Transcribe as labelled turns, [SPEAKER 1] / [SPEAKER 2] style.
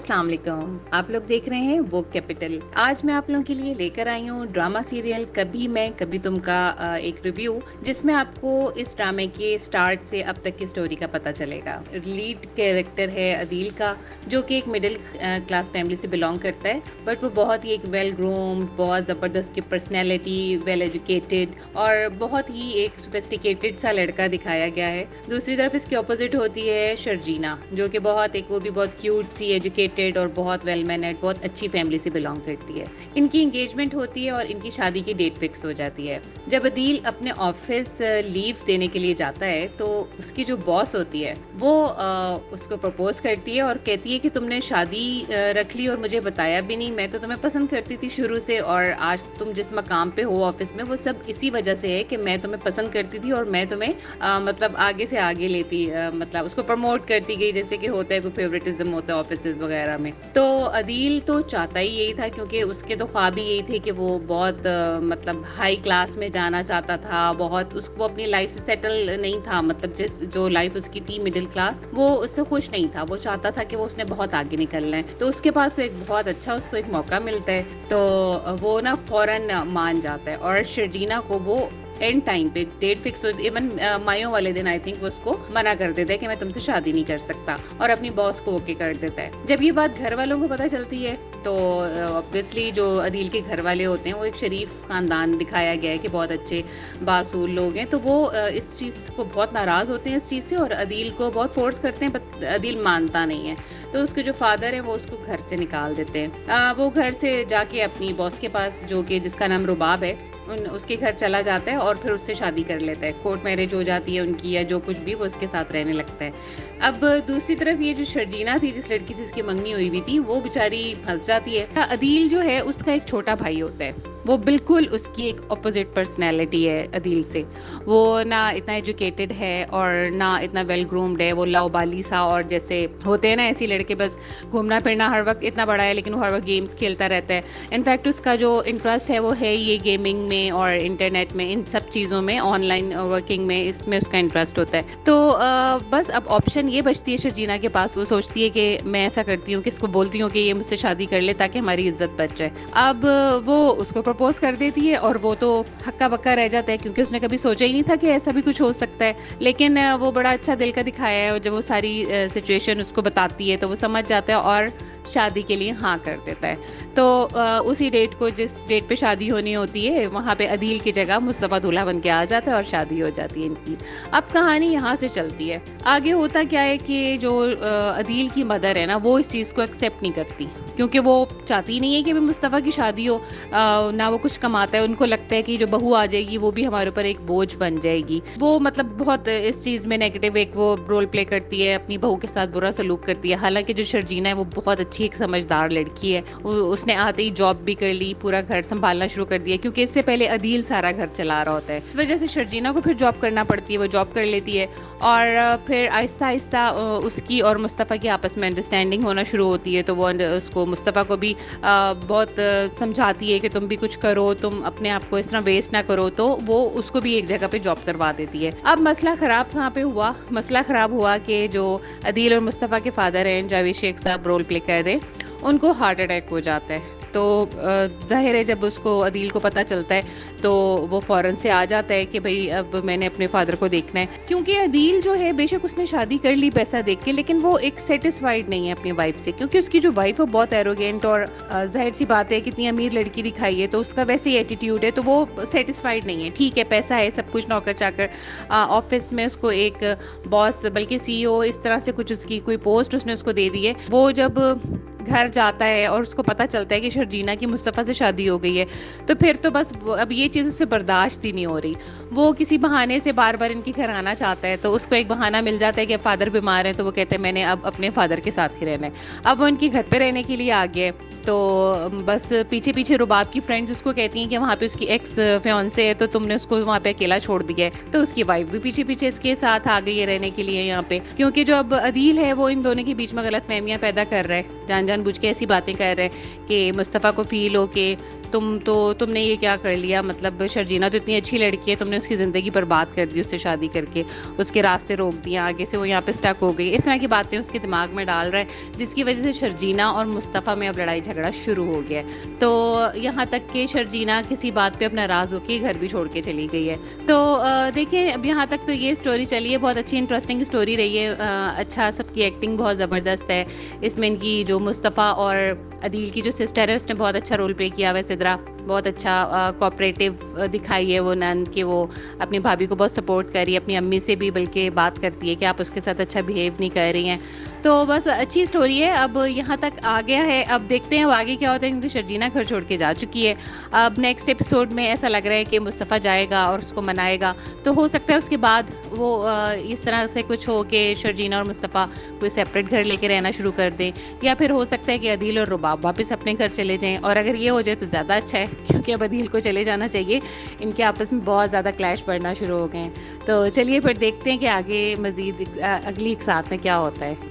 [SPEAKER 1] अस्सलाम वालेकुम। आप लोग देख रहे हैं वो कैपिटल। आज मैं आप लोगों के लिए लेकर आई हूँ ड्रामा सीरियल कभी मैं कभी तुम का एक रिव्यू, जिसमें आपको इस ड्रामे के स्टार्ट से अब तक की स्टोरी का पता चलेगा। लीड कैरेक्टर है अदील का, जो कि एक मिडिल क्लास फैमिली से बिलोंग करता है, बट वो बहुत ही एक वेल ग्रूम्ड, बहुत ज़बरदस्त की पर्सनैलिटी, वेल एजुकेटेड और बहुत ही एक सोफिस्टिकेटेड सा लड़का दिखाया गया है। दूसरी तरफ इसके ऑपोजिट होती है शर्जीना, जो कि बहुत एक वो भी बहुत क्यूट सी, एजुकेटेड और बहुत वेल मैनर्ड, बहुत अच्छी फैमिली से बिलोंग करती है। इनकी एंगेजमेंट होती है और इनकी शादी की डेट फिक्स हो जाती है। जब अदील अपने ऑफिस लीव देने के लिए जाता है तो उसकी जो बॉस होती है वो उसको प्रपोज करती है और कहती है कि तुमने शादी रख ली और मुझे बताया भी नहीं। मैं तो तुम्हें पसंद करती थी शुरू से, और आज तुम जिस मकाम पे हो ऑफिस में, वो सब इसी वजह से है कि मैं तुम्हें पसंद करती थी और मैं तुम्हें मतलब आगे से आगे लेती, मतलब उसको प्रमोट करती गई, जैसे कि होता है कोई फेवरेटिज्म होता है ऑफिस वगैरह में। तो अदील तो चाहता ही यही था, क्योंकि उसके तो ख्वाब ही यही थे कि वो बहुत मतलब हाई क्लास में जाना चाहता था। बहुत उसको अपनी लाइफ से सेटल नहीं था, मतलब जिस जो लाइफ उसकी थी मिडिल क्लास, वो उससे खुश नहीं था। वो चाहता था कि वो उसने बहुत आगे निकलना है। तो उसके पास तो एक बहुत अच्छा उसको एक मौका मिलता है, तो वो ना फौरन मान जाता है। और शर्जीना को वो एंड टाइम पे डेट फिक्स होती, इवन मायो वाले दिन आई थिंक वो उसको मना कर देता है कि मैं तुमसे शादी नहीं कर सकता, और अपनी बॉस को ओके कर देता है। जब ये बात घर वालों को पता चलती है तो ऑब्वियसली जो अदील के घर वाले होते हैं वो एक शरीफ खानदान दिखाया गया है कि बहुत अच्छे बासूल लोग हैं, तो वो इस चीज़ को बहुत नाराज़ होते हैं इस चीज़ से, और अदील को बहुत फोर्स करते हैं, बट अदील मानता नहीं है। तो उसके जो फादर है वो उसको घर से निकाल देते हैं। वो घर से जाके अपनी बॉस के पास, जो कि जिसका नाम रुबाब है, उसके घर चला जाता है और फिर उससे शादी कर लेता है। कोर्ट मैरिज हो जाती है उनकी, या जो कुछ भी, वो उसके साथ रहने लगता है। अब दूसरी तरफ ये जो शर्जीना थी, जिस लड़की से इसकी मंगनी हुई भी थी, वो बेचारी फंस जाती है। अदील जो है उसका एक छोटा भाई होता है, वो बिल्कुल उसकी एक ऑपोजिट पर्सनैलिटी है अदील से। वो ना इतना एजुकेटेड है और ना इतना वेल ग्रूम्ड है। वो लाउबाली सा, और जैसे होते हैं ना ऐसी लड़के, बस घूमना फिरना हर वक्त इतना बड़ा है, लेकिन वो हर वक्त गेम्स खेलता रहता है। इनफैक्ट उसका जो इंटरेस्ट है वो है ये गेमिंग में और इंटरनेट में, इन सब चीज़ों में, ऑनलाइन वर्किंग में, इसमें उसका इंटरेस्ट होता है। तो बस अब ऑप्शन ये बचती है शर्जीना के पास। वो सोचती है कि मैं ऐसा करती हूँ कि इसको बोलती हूँ कि ये मुझसे शादी कर ले ताकि हमारी इज्जत बच जाए। अब वो उसको प्रपोज कर देती है और वो तो हक्का बक्का रह जाता है, क्योंकि उसने कभी सोचा ही नहीं था कि ऐसा भी कुछ हो सकता है। लेकिन वो बड़ा अच्छा दिल का दिखाया है, और जब वो सारी सिचुएशन उसको बताती है तो वो समझ जाता है और शादी के लिए हाँ कर देता है। तो उसी डेट को, जिस डेट पे शादी होनी होती है, वहाँ पे अदील की जगह मुस्तफ़ा दूल्हा बन के आ जाता है और शादी हो जाती है इनकी। अब कहानी यहाँ से चलती है। आगे होता क्या है कि जो अदील की मदर है ना, वो इस चीज़ को एक्सेप्ट नहीं करती, क्योंकि वो चाहती नहीं है कि मुस्तफ़ा की शादी हो। ना वो कुछ कमाता है, उनको लगता है कि जो बहू आ जाएगी वो भी हमारे ऊपर एक बोझ बन जाएगी। वो मतलब बहुत इस चीज़ में नेगेटिव एक वो रोल प्ले करती है, अपनी बहू के साथ बुरा सलूक करती है। हालांकि जो शर्जीना है वो बहुत अच्छी एक समझदार लड़की है। उसने आते ही जॉब भी कर ली, पूरा घर संभालना शुरू कर दिया, क्योंकि इससे पहले अदील सारा घर चला रहा होता है। इस वजह से शर्जीना को फिर जॉब करना पड़ती है। वो जॉब कर लेती है और फिर आहिस्ता आहिस्ता उसकी और मुस्तफ़ा की आपस में अंडरस्टैंडिंग होना शुरू होती है। तो वो उसको, मुस्तफ़ा को भी बहुत समझाती है कि तुम भी कुछ करो, तुम अपने आप को इस तरह वेस्ट ना करो। तो वो उसको भी एक जगह पे जॉब करवा देती है। अब मसला ख़राब कहाँ पे हुआ? मसला ख़राब हुआ कि जो अदील और मुस्तफ़ा के फादर हैं, जावेद शेख साहब रोल प्ले कर रहे हैं, उनको हार्ट अटैक हो जाता है। तो ज़ाहिर है जब उसको अदील को पता चलता है तो वो फ़ौरन से आ जाता है कि भाई अब मैंने अपने फादर को देखना है। क्योंकि अदील जो है, बेशक उसने शादी कर ली पैसा देख के, लेकिन वो एक सेटिस्फाइड नहीं है अपनी वाइफ से, क्योंकि उसकी जो वाइफ है बहुत एरोगेंट, और जाहिर सी बात है कितनी अमीर लड़की दिखाई है तो उसका वैसे ही एटीट्यूड है, तो वो सेटिस्फाइड नहीं है। ठीक है, पैसा है, सब कुछ, नौकर चाकर, ऑफिस में उसको एक बॉस, बल्कि CEO इस तरह से कुछ उसकी कोई पोस्ट उसने उसको दे दी है। वो जब घर जाता है और उसको पता चलता है कि शर्जीना की मुस्तफ़ा से शादी हो गई है, तो फिर तो बस अब ये चीज़ उससे बर्दाश्त ही नहीं हो रही। वो किसी बहाने से बार बार इनके घर आना चाहता है, तो उसको एक बहाना मिल जाता है कि फादर बीमार है, तो वो कहते हैं मैंने अब अपने फादर के साथ ही रहना है। अब वो इनके घर पे रहने के लिए आ गए। तो बस पीछे पीछे रुबाब की फ्रेंड्स उसको कहती हैं कि वहाँ पे उसकी एक्स फियांसे है, तो तुमने उसको वहाँ पे अकेला छोड़ दिया है। तो उसकी वाइफ भी पीछे पीछे इसके साथ आ गई है रहने के लिए यहाँ पे, क्योंकि जो अब अदील है वो इन दोनों के बीच में गलत फहमियाँ पैदा कर रहा है, जान जान बुझ के ऐसी बातें कर रहे हैं कि मुस्तफ़ा को फील हो के तुमने ये क्या कर लिया, मतलब शर्जीना तो इतनी अच्छी लड़की है, तुमने उसकी ज़िंदगी बर्बाद कर दी उससे शादी करके, उसके रास्ते रोक दिए, आगे से वो यहाँ पे स्टक हो गई। इस तरह की बातें उसके दिमाग में डाल रहा है, जिसकी वजह से शर्जीना और मुस्तफ़ा में अब लड़ाई झगड़ा शुरू हो गया है। तो यहाँ तक कि शर्जीना किसी बात पे अब नाराज़ होके घर भी छोड़ के चली गई है। तो देखिए, अब यहाँ तक तो ये स्टोरी चली है, बहुत अच्छी इंटरेस्टिंग स्टोरी रही है। अच्छा, सबकी एक्टिंग बहुत ज़बरदस्त है इसमें। इनकी जो मुस्तफ़ा और अदील की जो सिस्टर है, उसने बहुत अच्छा रोल प्ले किया हुआ है। सिद्रा बहुत अच्छा कोऑपरेटिव दिखाई है वो नंद, कि वो अपनी भाभी को बहुत सपोर्ट कर रही है, अपनी अम्मी से भी बल्कि बात करती है कि आप उसके साथ अच्छा बिहेव नहीं कर रही हैं। तो बस अच्छी स्टोरी है। अब यहाँ तक आ गया है, अब देखते हैं अब आगे क्या होता है, क्योंकि शर्जीना घर छोड़ के जा चुकी है। अब नेक्स्ट एपिसोड में ऐसा लग रहा है कि मुस्तफ़ा जाएगा और उसको मनाएगा, तो हो सकता है उसके बाद वो इस तरह से कुछ हो कि शर्जीना और मुस्तफ़ा कोई सेपरेट घर लेके रहना शुरू कर दें, या फिर हो सकता है कि अदील और रुबाब वापस अपने घर चले जाएं। और अगर ये हो जाए तो ज़्यादा अच्छा है, क्योंकि अब अदील को चले जाना चाहिए, इनके आपस में बहुत ज़्यादा क्लैश बढ़ना शुरू हो गए हैं। तो चलिए फिर देखते हैं कि आगे मज़ीद अगली एक साथ में क्या होता है।